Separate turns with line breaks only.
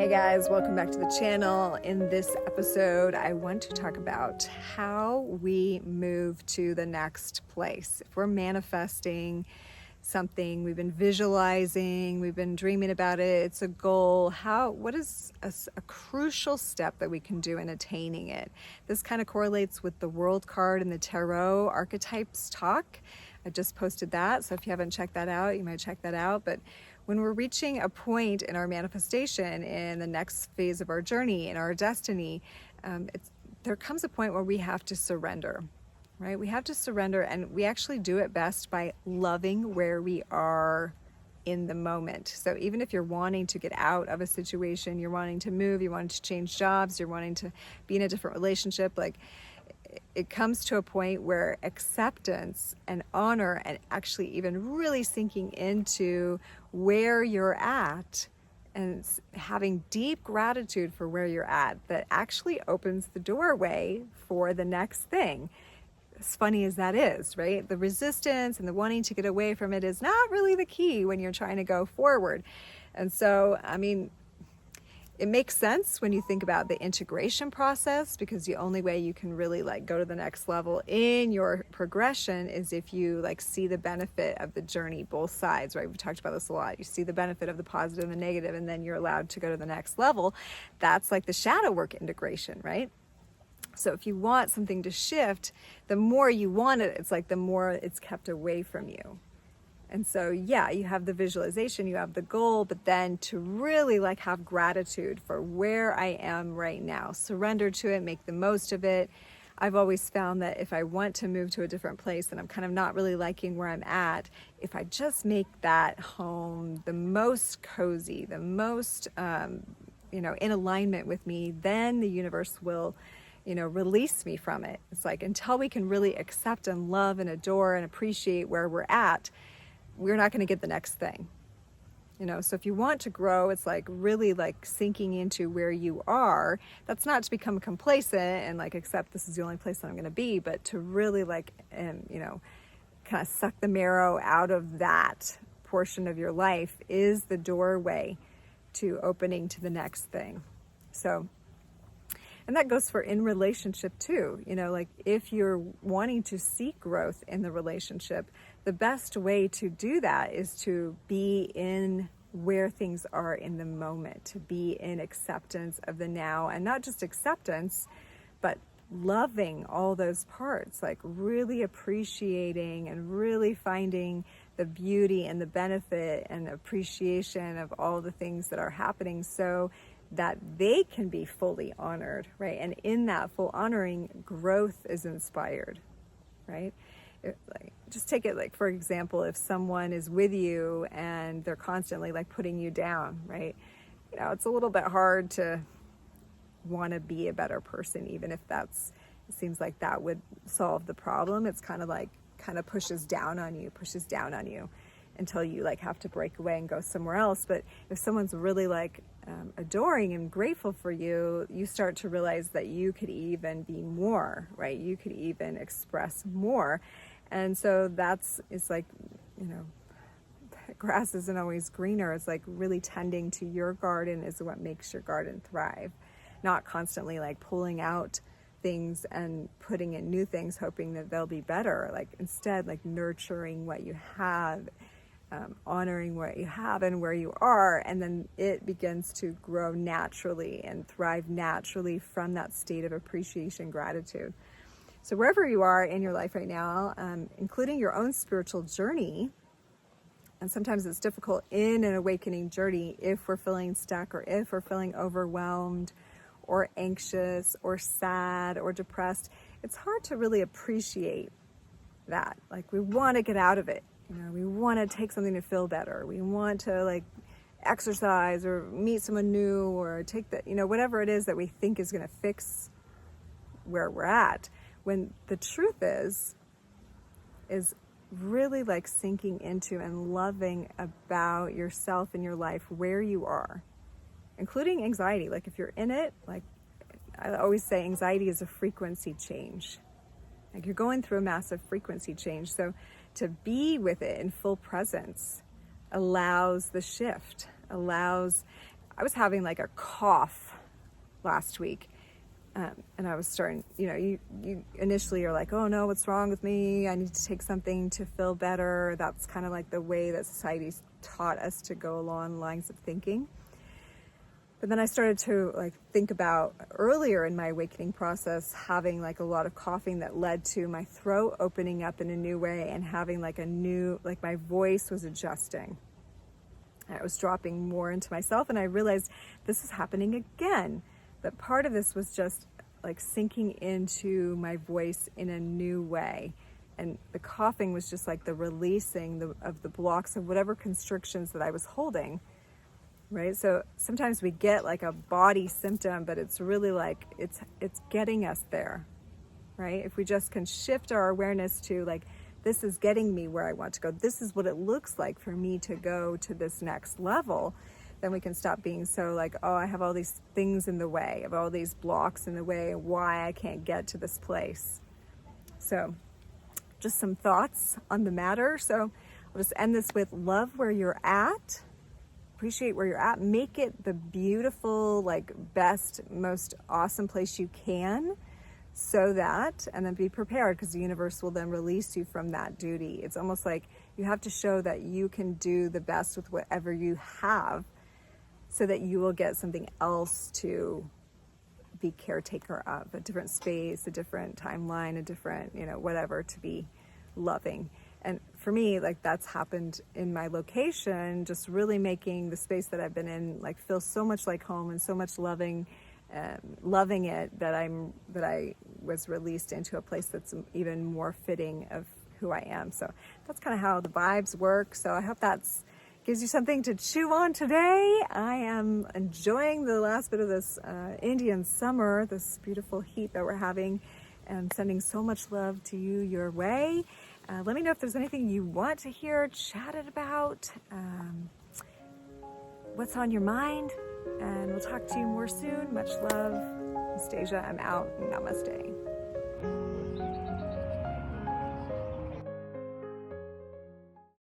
Hey guys, welcome back to the channel. In this episode, I want to talk about how we move to the next place. If we're manifesting something, we've been visualizing, we've been dreaming about it, it's a goal, what is a crucial step that we can do in attaining it? This kind of correlates with the world card and the tarot archetypes talk. I just posted that, so if you haven't checked that out, you might check that out. But when we're reaching a point in our manifestation, in the next phase of our journey, in our destiny, there comes a point where we have to surrender, right? We have to surrender, and we actually do it best by loving where we are in the moment. So even if you're wanting to get out of a situation, you're wanting to move, you're wanting to change jobs, you're wanting to be in a different relationship, like it comes to a point where acceptance and honor and actually even really sinking into where you're at and having deep gratitude for where you're at, that actually opens the doorway for the next thing. As funny as that is, right? The resistance and the wanting to get away from it is not really the key when you're trying to go forward. And so, I mean, it makes sense when you think about the integration process, because the only way you can really go to the next level in your progression is if you see the benefit of the journey, both sides, right? We've talked about this a lot. You see the benefit of the positive and the negative, and then you're allowed to go to the next level. That's like the shadow work integration, right? So if you want something to shift, the more you want it, it's like the more it's kept away from you. And so, yeah, you have the visualization, you have the goal, but then to really have gratitude for where I am right now, surrender to it, make the most of it. I've always found that if I want to move to a different place and I'm kind of not really liking where I'm at, if I just make that home the most cozy, the most, in alignment with me, then the universe will release me from it. It's like until we can really accept and love and adore and appreciate where we're at, we're not going to get the next thing. So if you want to grow, it's really sinking into where you are. That's not to become complacent and accept this is the only place that I'm going to be, but to really kind of suck the marrow out of that portion of your life is the doorway to opening to the next thing. So, and that goes for in relationship too. If you're wanting to seek growth in the relationship, the best way to do that is to be in where things are in the moment, to be in acceptance of the now, and not just acceptance, but loving all those parts, really appreciating and really finding the beauty and the benefit and appreciation of all the things that are happening, so that they can be fully honored, right? And in that full honoring, growth is inspired, right? Just take it for example, if someone is with you and they're constantly putting you down, right? It's a little bit hard to want to be a better person, even if it seems like that would solve the problem. It's kind of pushes down on you until you have to break away and go somewhere else. But if someone's really adoring and grateful for you, you start to realize that you could even be more, right? You could even express more. And so grass isn't always greener. It's really tending to your garden is what makes your garden thrive, not constantly pulling out things and putting in new things hoping that they'll be better. Instead, nurturing what you have, honoring what you have and where you are, and then it begins to grow naturally and thrive naturally from that state of appreciation, gratitude. So wherever you are in your life right now, including your own spiritual journey, and sometimes it's difficult in an awakening journey if we're feeling stuck, or if we're feeling overwhelmed or anxious or sad or depressed, it's hard to really appreciate that. We want to get out of it. We want to take something to feel better. We want to exercise or meet someone new or take whatever it is that we think is going to fix where we're at. When the truth is really sinking into and loving about yourself and your life where you are, including anxiety. If you're in it, I always say, anxiety is a frequency change. You're going through a massive frequency change. So to be with it in full presence allows the shift, allows I was having like a cough last week. And I was starting, you initially are like, oh no, what's wrong with me? I need to take something to feel better. That's kind of like the way that society's taught us to go along lines of thinking. But then I started to like think about earlier in my awakening process, having like a lot of coughing that led to my throat opening up in a new way and having like my voice was adjusting. I was dropping more into myself, and I realized this is happening again. That part of this was just like sinking into my voice in a new way. And the coughing was just like the releasing of the blocks of whatever constrictions that I was holding, right? So sometimes we get like a body symptom, but it's really like, it's getting us there, right? If we just can shift our awareness to like, this is getting me where I want to go. This is what it looks like for me to go to this next level. Then we can stop being so like, oh, I have all these things in the way, I have all these blocks in the way, why I can't get to this place. So just some thoughts on the matter. So I'll just end this with love where you're at, appreciate where you're at, make it the beautiful, like best, most awesome place you can, so that, and then be prepared, because the universe will then release you from that duty. It's almost like you have to show that you can do the best with whatever you have, so that you will get something else to be caretaker of, a different space, a different timeline, a different, whatever, to be loving. And for me, like that's happened in my location, just really making the space that I've been in like feel so much like home and so much loving it, that I was released into a place that's even more fitting of who I am. So that's kind of how the vibes work. So I hope that's gives you something to chew on today. I am enjoying the last bit of this Indian summer, this beautiful heat that we're having, and sending so much love to you your way. Let me know if there's anything you want to hear chatted about, what's on your mind, and we'll talk to you more soon. Much love. Stasia, I'm out. Namaste.